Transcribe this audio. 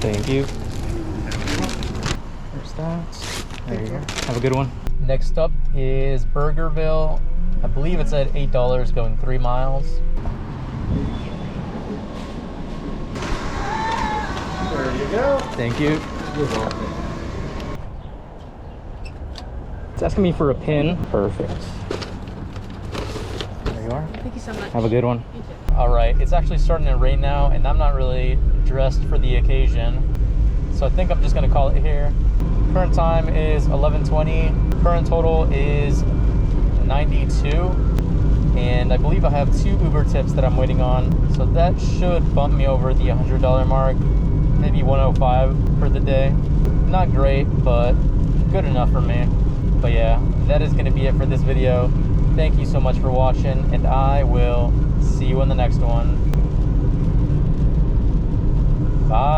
Thank you. There's that. There you go. Have a good one. Next up is Burgerville. I believe it's at $8 going 3 miles. There you go. Thank you. You're welcome. It's asking me for a pin. Perfect. There you are. Thank you so much. Have a good one. You too. All right, it's actually starting to rain now, and I'm not really dressed for the occasion, so I think I'm just gonna call it here. Current time is 11:20. Current total is 92, and I believe I have 2 Uber tips that I'm waiting on, so that should bump me over the $100 mark, maybe 105 for the day. Not great, but good enough for me. But yeah, that is gonna be it for this video. Thank you so much for watching, and I will see you in the next one. Bye.